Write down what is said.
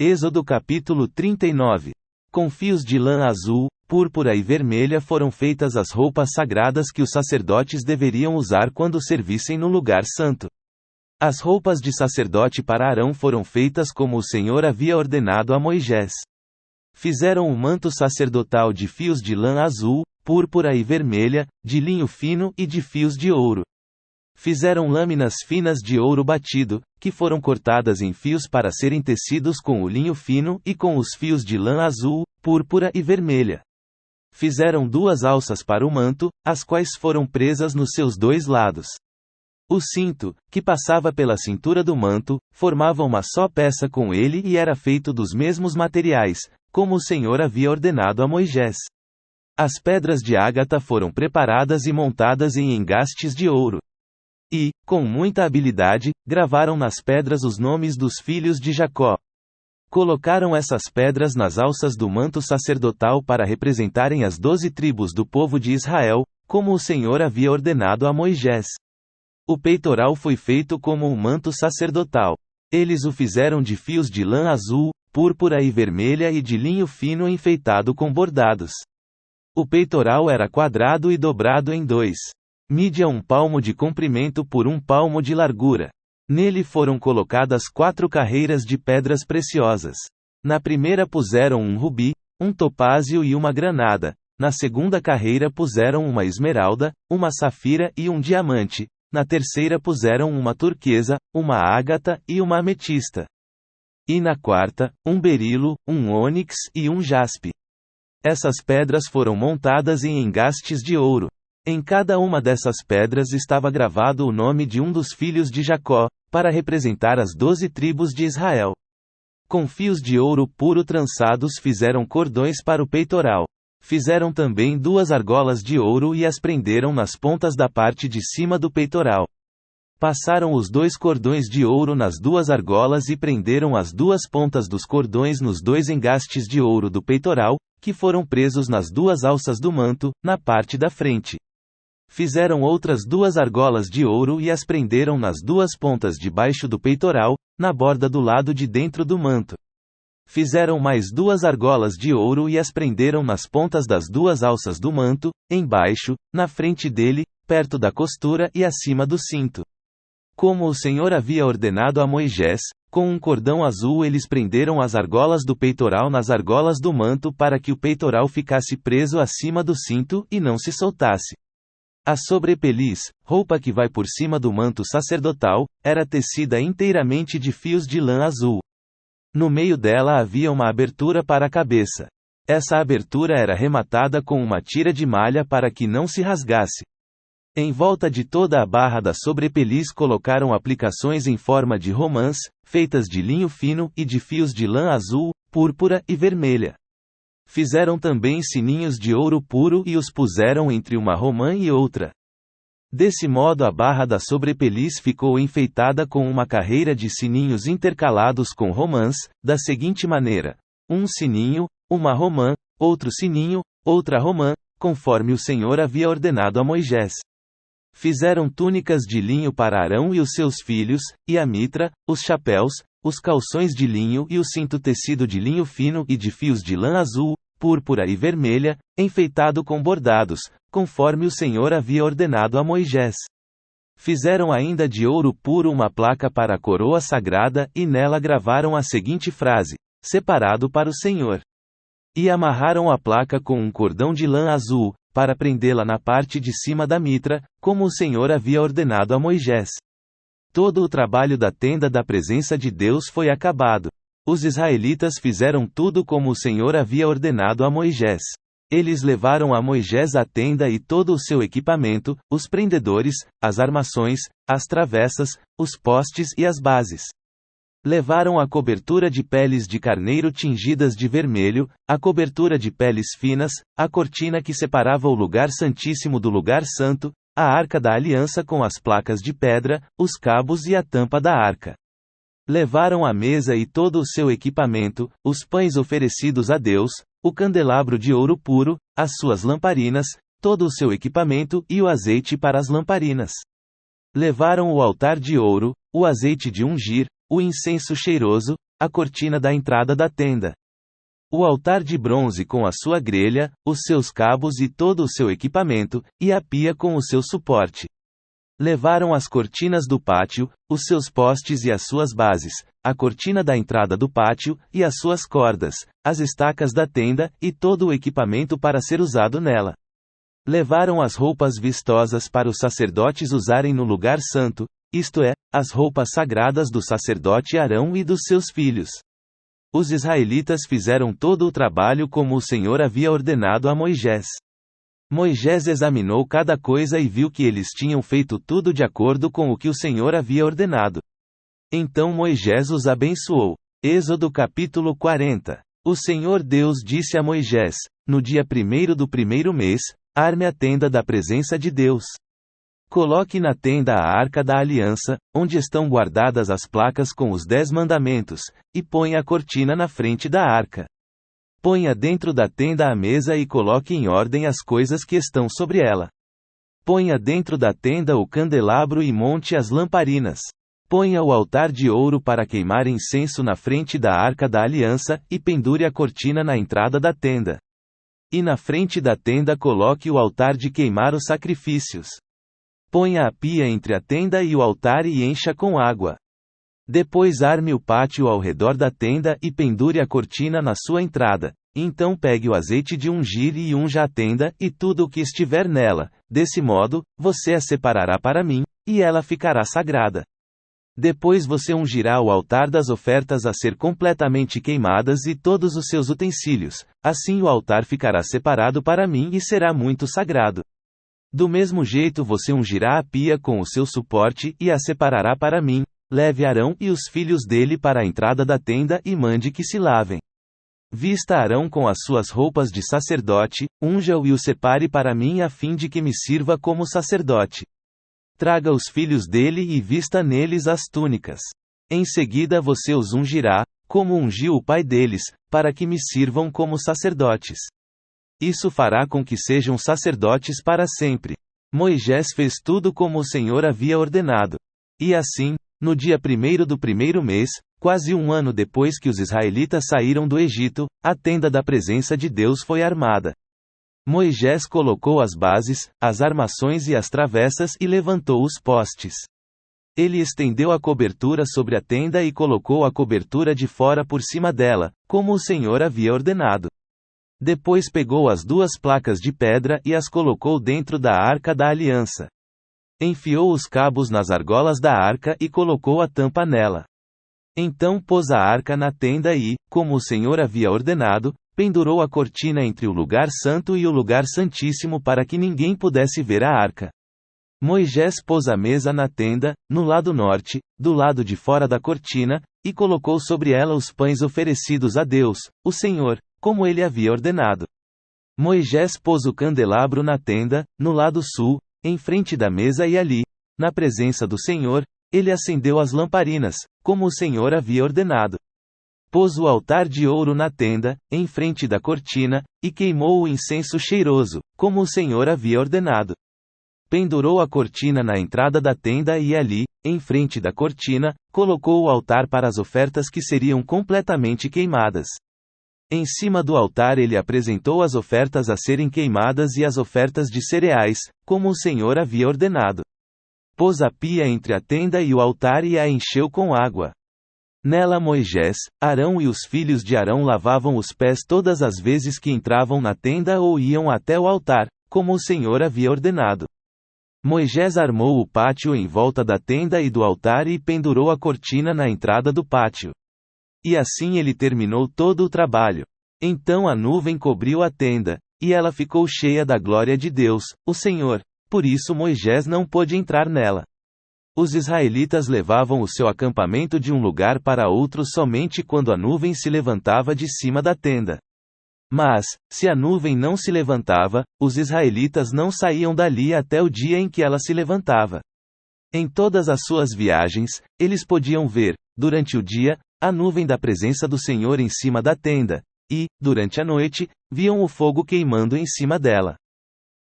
Êxodo capítulo 39. Com fios de lã azul, púrpura e vermelha foram feitas as roupas sagradas que os sacerdotes deveriam usar quando servissem no lugar santo. As roupas de sacerdote para Arão foram feitas como o Senhor havia ordenado a Moisés. Fizeram um manto sacerdotal de fios de lã azul, púrpura e vermelha, de linho fino e de fios de ouro. Fizeram lâminas finas de ouro batido, que foram cortadas em fios para serem tecidos com o linho fino e com os fios de lã azul, púrpura e vermelha. Fizeram 2 alças para o manto, as quais foram presas nos seus 2 lados. O cinto, que passava pela cintura do manto, formava uma só peça com ele e era feito dos mesmos materiais, como o Senhor havia ordenado a Moisés. As pedras de ágata foram preparadas e montadas em engastes de ouro. E, com muita habilidade, gravaram nas pedras os nomes dos filhos de Jacó. Colocaram essas pedras nas alças do manto sacerdotal para representarem as 12 tribos do povo de Israel, como o Senhor havia ordenado a Moisés. O peitoral foi feito como um manto sacerdotal. Eles o fizeram de fios de lã azul, púrpura e vermelha e de linho fino enfeitado com bordados. O peitoral era quadrado e dobrado em 2. Mídia 1 palmo de comprimento por 1 palmo de largura. Nele foram colocadas 4 carreiras de pedras preciosas. Na primeira puseram um rubi, um topázio e uma granada. Na segunda carreira puseram uma esmeralda, uma safira e um diamante. Na terceira puseram uma turquesa, uma ágata e uma ametista. E na quarta, um berilo, um ônix e um jaspe. Essas pedras foram montadas em engastes de ouro. Em cada uma dessas pedras estava gravado o nome de um dos filhos de Jacó, para representar as 12 tribos de Israel. Com fios de ouro puro trançados fizeram cordões para o peitoral. Fizeram também 2 argolas de ouro e as prenderam nas pontas da parte de cima do peitoral. Passaram os 2 cordões de ouro nas 2 argolas e prenderam as 2 pontas dos cordões nos 2 engastes de ouro do peitoral, que foram presos nas 2 alças do manto, na parte da frente. Fizeram outras 2 argolas de ouro e as prenderam nas 2 pontas de baixo do peitoral, na borda do lado de dentro do manto. Fizeram mais 2 argolas de ouro e as prenderam nas pontas das 2 alças do manto, embaixo, na frente dele, perto da costura e acima do cinto. Como o Senhor havia ordenado a Moisés, com um cordão azul eles prenderam as argolas do peitoral nas argolas do manto para que o peitoral ficasse preso acima do cinto e não se soltasse. A sobrepeliz, roupa que vai por cima do manto sacerdotal, era tecida inteiramente de fios de lã azul. No meio dela havia uma abertura para a cabeça. Essa abertura era rematada com uma tira de malha para que não se rasgasse. Em volta de toda a barra da sobrepeliz colocaram aplicações em forma de romãs, feitas de linho fino e de fios de lã azul, púrpura e vermelha. Fizeram também sininhos de ouro puro e os puseram entre uma romã e outra. Desse modo a barra da sobrepeliz ficou enfeitada com uma carreira de sininhos intercalados com romãs, da seguinte maneira: um sininho, uma romã, outro sininho, outra romã, conforme o Senhor havia ordenado a Moisés. Fizeram túnicas de linho para Arão e os seus filhos, e a mitra, os chapéus, os calções de linho e o cinto tecido de linho fino e de fios de lã azul, púrpura e vermelha, enfeitado com bordados, conforme o Senhor havia ordenado a Moisés. Fizeram ainda de ouro puro uma placa para a coroa sagrada e nela gravaram a seguinte frase: separado para o Senhor. E amarraram a placa com um cordão de lã azul, para prendê-la na parte de cima da mitra, como o Senhor havia ordenado a Moisés. Todo o trabalho da tenda da presença de Deus foi acabado. Os israelitas fizeram tudo como o Senhor havia ordenado a Moisés. Eles levaram a Moisés a tenda e todo o seu equipamento, os prendedores, as armações, as travessas, os postes e as bases. Levaram a cobertura de peles de carneiro tingidas de vermelho, a cobertura de peles finas, a cortina que separava o lugar santíssimo do lugar santo, a arca da aliança com as placas de pedra, os cabos e a tampa da arca. Levaram a mesa e todo o seu equipamento, os pães oferecidos a Deus, o candelabro de ouro puro, as suas lamparinas, todo o seu equipamento e o azeite para as lamparinas. Levaram o altar de ouro, o azeite de ungir, o incenso cheiroso, a cortina da entrada da tenda. O altar de bronze com a sua grelha, os seus cabos e todo o seu equipamento, e a pia com o seu suporte. Levaram as cortinas do pátio, os seus postes e as suas bases, a cortina da entrada do pátio, e as suas cordas, as estacas da tenda, e todo o equipamento para ser usado nela. Levaram as roupas vistosas para os sacerdotes usarem no lugar santo, isto é, as roupas sagradas do sacerdote Arão e dos seus filhos. Os israelitas fizeram todo o trabalho como o Senhor havia ordenado a Moisés. Moisés examinou cada coisa e viu que eles tinham feito tudo de acordo com o que o Senhor havia ordenado. Então Moisés os abençoou. Êxodo capítulo 40. O Senhor Deus disse a Moisés: no dia 1º do 1º mês, arme a tenda da presença de Deus. Coloque na tenda a arca da aliança, onde estão guardadas as placas com os 10 mandamentos, e ponha a cortina na frente da arca. Ponha dentro da tenda a mesa e coloque em ordem as coisas que estão sobre ela. Ponha dentro da tenda o candelabro e monte as lamparinas. Ponha o altar de ouro para queimar incenso na frente da arca da aliança, e pendure a cortina na entrada da tenda. E na frente da tenda coloque o altar de queimar os sacrifícios. Ponha a pia entre a tenda e o altar e encha com água. Depois arme o pátio ao redor da tenda e pendure a cortina na sua entrada. Então pegue o azeite de ungir e unja a tenda e tudo o que estiver nela. Desse modo, você a separará para mim, e ela ficará sagrada. Depois você ungirá o altar das ofertas a ser completamente queimadas e todos os seus utensílios. Assim o altar ficará separado para mim e será muito sagrado. Do mesmo jeito você ungirá a pia com o seu suporte e a separará para mim. Leve Arão e os filhos dele para a entrada da tenda e mande que se lavem. Vista Arão com as suas roupas de sacerdote, unja-o e o separe para mim a fim de que me sirva como sacerdote. Traga os filhos dele e vista neles as túnicas. Em seguida você os ungirá, como ungiu o pai deles, para que me sirvam como sacerdotes. Isso fará com que sejam sacerdotes para sempre. Moisés fez tudo como o Senhor havia ordenado. E assim, no dia 1º do 1º mês, quase um ano depois que os israelitas saíram do Egito, a tenda da presença de Deus foi armada. Moisés colocou as bases, as armações e as travessas e levantou os postes. Ele estendeu a cobertura sobre a tenda e colocou a cobertura de fora por cima dela, como o Senhor havia ordenado. Depois pegou as 2 placas de pedra e as colocou dentro da arca da aliança. Enfiou os cabos nas argolas da arca e colocou a tampa nela. Então pôs a arca na tenda e, como o Senhor havia ordenado, pendurou a cortina entre o lugar santo e o lugar santíssimo para que ninguém pudesse ver a arca. Moisés pôs a mesa na tenda, no lado norte, do lado de fora da cortina, e colocou sobre ela os pães oferecidos a Deus, o Senhor, como ele havia ordenado. Moisés pôs o candelabro na tenda, no lado sul, em frente da mesa e ali, na presença do Senhor, ele acendeu as lamparinas, como o Senhor havia ordenado. Pôs o altar de ouro na tenda, em frente da cortina, e queimou o incenso cheiroso, como o Senhor havia ordenado. Pendurou a cortina na entrada da tenda e ali, em frente da cortina, colocou o altar para as ofertas que seriam completamente queimadas. Em cima do altar ele apresentou as ofertas a serem queimadas e as ofertas de cereais, como o Senhor havia ordenado. Pôs a pia entre a tenda e o altar e a encheu com água. Nela Moisés, Arão e os filhos de Arão lavavam os pés todas as vezes que entravam na tenda ou iam até o altar, como o Senhor havia ordenado. Moisés armou o pátio em volta da tenda e do altar e pendurou a cortina na entrada do pátio. E assim ele terminou todo o trabalho. Então a nuvem cobriu a tenda, e ela ficou cheia da glória de Deus, o Senhor. Por isso Moisés não pôde entrar nela. Os israelitas levavam o seu acampamento de um lugar para outro somente quando a nuvem se levantava de cima da tenda. Mas, se a nuvem não se levantava, os israelitas não saíam dali até o dia em que ela se levantava. Em todas as suas viagens, eles podiam ver, durante o dia, a nuvem da presença do Senhor em cima da tenda, e, durante a noite, viam o fogo queimando em cima dela.